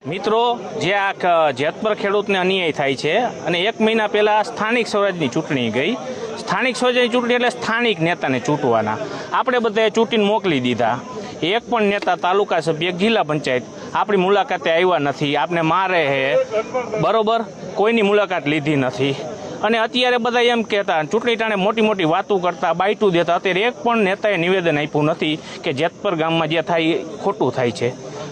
મિત્રો, જે આ જેતપર ખેડૂતને અન્યાય થાય છે અને 1 મહિના પહેલાં સ્થાનિક સ્વરાજની ચૂંટણી ગઈ. સ્થાનિક સ્વરાજની ચૂંટણી એટલે સ્થાનિક નેતાને ચૂંટવાના. આપણે બધાએ ચૂંટીને મોકલી દીધા. એક પણ નેતા, તાલુકા સભ્ય, જિલ્લા પંચાયત આપણી મુલાકાતે આવ્યા નથી. આપણે મારે હે બરોબર, કોઈની મુલાકાત લીધી નથી. અને અત્યારે બધા એમ કહેતા, ચૂંટણી ટાણે મોટી મોટી વાતો કરતા, બાઇટું દેતા. અત્યારે એક પણ નેતાએ નિવેદન આપ્યું નથી કે જેતપર ગામમાં જે થાય એ ખોટું થાય છે.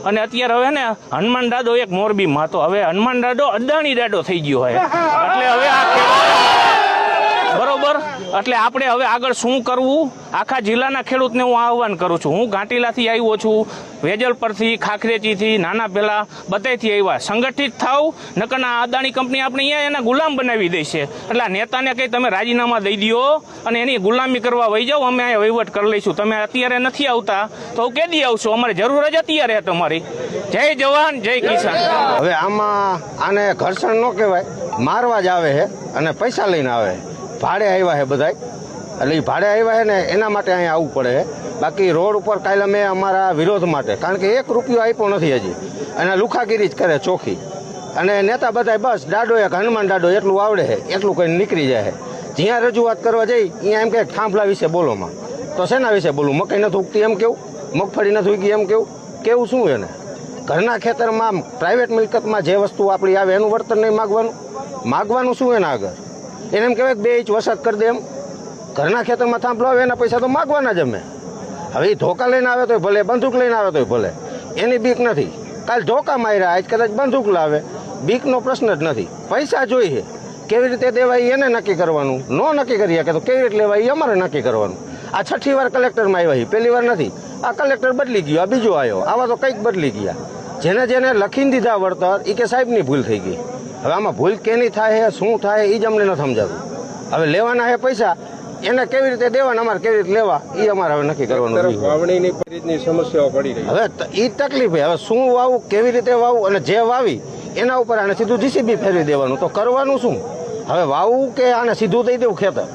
અને અત્યારે હવે ને હનુમાન દાદો એક મોરબીમાં હતો, હવે હનુમાન દાદો અદાણી દાદો થઈ ગયો હોય. એટલે હવે આ બરોબર, એટલે આપણે હવે આગળ શું કરવું, આખા જિલ્લાના ખેડૂતને હું આહવાન કરું છું. હું ઘાટીલાથી આવ્યો છું, વેજલ પરથી, ખાખરેજીથી, નાના પેલા બધાથી આવ્યા. સંગઠિત થાવ, નકર આ અદાણી કંપની આપણે અહીંયા એના ગુલામ બનાવી દે છે. એટલે આ નેતાને કંઈ તમે રાજીનામા દઈ દો અને એની ગુલામી કરવા વહી જાઓ, અમે અહીંયા વહીવટ કરી લઈશું. તમે અત્યારે નથી આવતા તો હું કેદી આવશો? અમારે જરૂર જ અત્યારે તમારી. જય જવાન, જય કિસાન. હવે આને ઘર્ષણ ન કહેવાય, મારવા જ આવે છે અને પૈસા લઈને આવે. ભાડે આવ્યા છે બધા, એટલે એ ભાડે આવ્યા છે ને એના માટે અહીંયા આવવું પડે છે. બાકી રોડ ઉપર કાલે અમે અમારા વિરોધ માટે, કારણ કે 1 રૂપિયો આપ્યો નથી હજી, અને લુખાગીરી જ કરે ચોખ્ખી. અને નેતા બધા બસ દાડો એક હનુમાન દાડો એટલું આવડે છે, એટલું કઈ નીકળી જાય છે. જ્યાં રજૂઆત કરવા જઈ અહીંયા એમ કે થાંભલા વિશે બોલોમાં, તો શેના વિશે બોલું? મકાઈ નથી ઉગતી એમ કેવું, મગફળી નથી ઉગી એમ કેવું શું? એને ઘરના ખેતરમાં પ્રાઇવેટ મિલકતમાં જે વસ્તુ આપણી આવે એનું વર્તન નહીં માગવાનું શું? એના આગળ એને એમ કહેવાય 2 ઇંચ વરસાદ કરી દે એમ. ઘરના ખેતરમાં થાંભલો આવે એના પૈસા તો માગવાના જ અમે. હવે એ ધોકા લઈને આવે તોય ભલે, બંદૂક લઈને આવે તોય ભલે, એની બીક નથી. કાલ ધોકા માર્યા, આજ કદાચ બંદૂક લાવે, બીકનો પ્રશ્ન જ નથી. પૈસા જોઈએ, કેવી રીતે દેવાય એને નક્કી કરવાનું. ન નક્કી કરી શકે તો કેવી રીતે લેવાય એ અમારે નક્કી કરવાનું. આ 6ઠી વાર કલેક્ટરમાં આવ્યા, પહેલી વાર નથી. આ કલેક્ટર બદલી ગયો, આ બીજો આવ્યો. આવા તો કંઈક બદલી ગયા. જેને લખીને દીધા વળતર એ કે સાહેબની ભૂલ થઈ ગઈ. હવે આમાં ભૂલ કેની થાય, શું થાય એ જ અમને ન સમજાતું. હવે લેવાના છે પૈસા, એને કેવી રીતે દેવાના, અમારે કેવી રીતે લેવા એ અમારે હવે નક્કી કરવાનું. વાવણીની સમસ્યાઓ પડી રહી, હવે એ તકલીફ. હવે શું વાવું, કેવી રીતે વાવું, અને જે વાવી એના ઉપર આને સીધું જીસીબી ફેરવી દેવાનું. તો કરવાનું શું? હવે વાવું કે આને સીધું દઈ દેવું ખેતર?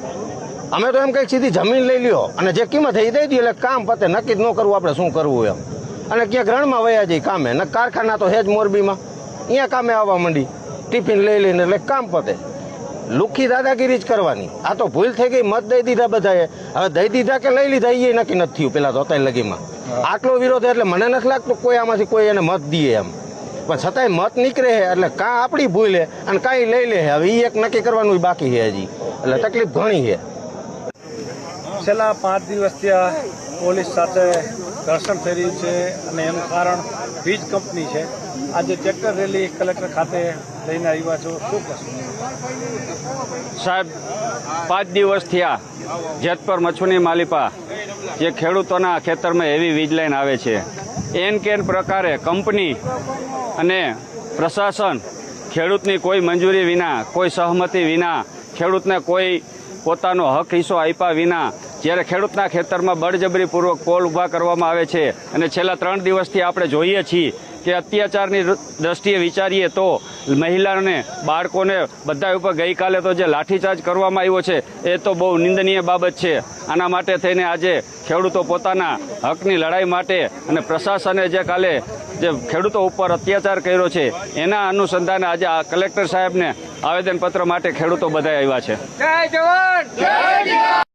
અમે તો એમ કંઈક સીધી જમીન લઈ લ્યો અને જે કિંમત એ દઈ દઈએ એટલે કામ પતે. નક્કી જ ન કરવું આપણે શું કરવું એમ. અને ક્યાંક રણમાં વયા જઈ કામે, ને કારખાના તો હેજ મોરબીમાં, અહીંયા કામે આવવા માંડી ટિફિન લઈ લઈને, એટલે કામ પતે. લુખી દાદાગીરી જ કરવાની. આ તો ભૂલ થઈ ગઈ. મત દઈ દીધા બધાએ, હવે દઈ દીધા કે લઈ લીધા એ નક્કી નથી થયું પેલા તો અત્યારે લગીમાં. આટલો વિરોધ એટલે મને નથી લાગતું કોઈ આમાંથી કોઈ એને મત દઈએ એમ. પણ છતાંય મત નીકળે છે એટલે કાં આપણી ભૂલ છે અને કાંઈ લઈ લે. હવે એ એક નક્કી કરવાનું બાકી છે હજી, એટલે તકલીફ ઘણી છે. છેલ્લા 5 દિવસથી આ પોલીસ સાથે ઘર્ષણ થઈ રહ્યું છે અને એનું કારણ વીજ કંપની છે. આજે ટ્રેક્ટર રેલી કલેક્ટર ખાતે લઈને આવ્યા છો, શું કહેશો? સાહેબ, 5 દિવસ થયા જેતપર મચ્છુની માલિપા જે ખેડૂતોના ખેતરમાં એવી વીજ લાઈન આવે છે, એન કેન પ્રકારે કંપની અને પ્રશાસન ખેડૂતની કોઈ મંજૂરી વિના, કોઈ સહમતિ વિના, ખેડૂતને કોઈ પોતાનો હક હિસ્સો આપ્યા વિના જ્યારે ખેડૂતના ખેતરમાં બળજબરીપૂર્વક પોલ ઊભા કરવામાં આવે છે. અને છેલ્લા 3 દિવસથી આપણે જોઈએ છીએ કે અત્યાચારની દ્રષ્ટિએ વિચારીએ તો મહિલાઓને, બાળકોને બધા ઉપર ગઈકાલે તો જે લાઠીચાર્જ કરવામાં આવ્યો છે એ તો બહુ નિંદનીય બાબત છે. આના માટે થઈને આજે ખેડૂતો પોતાના હકની લડાઈ માટે અને પ્રશાસને જે કાલે જે ખેડૂતો ઉપર અત્યાચાર કર્યો છે એના અનુસંધાને આજે આ કલેક્ટર સાહેબને આવેદનપત્ર માટે ખેડૂતો બધા આવ્યા છે. જય જવાન, જય કિસાન.